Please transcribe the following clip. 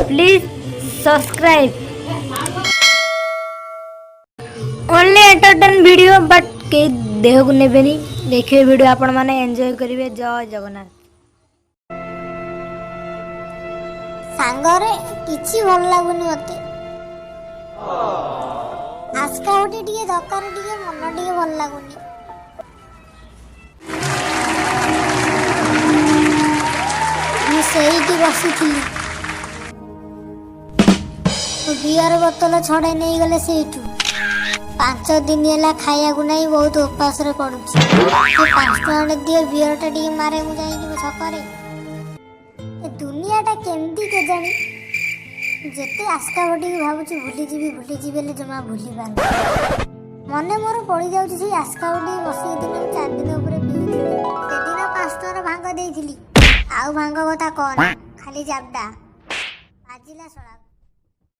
Please subscribe only entertain video but के देह को नेबेनी देखिए वीडियो आपण माने एंजॉय करिवे। जय जगन्नाथ। सांगरे किछि भल लागुनी मते आस्का उठी टिके दरकार टिके मन टिके भल लागुनी। मैं सेठी बसी थी बियर बोतल छड़े नहीं गले सेठू 5 दिन है खाया को नहीं बहुत उपास रे पड़ुछि 5 टका दिए बियर टा टिके मारे मु जाई छकरे दुनिया टा केमती के जानी जेते आस्का बटी भाबुची भूली जीवी ले जमा भूली पार मने मोर पड़ी जाउची से आस्का बटी बसी दिन 4 दिन ऊपर पीउची से दिन 5 टका भांग देइथिली आउ भांग कथा कोन खाली जाबडा आजिला सळा।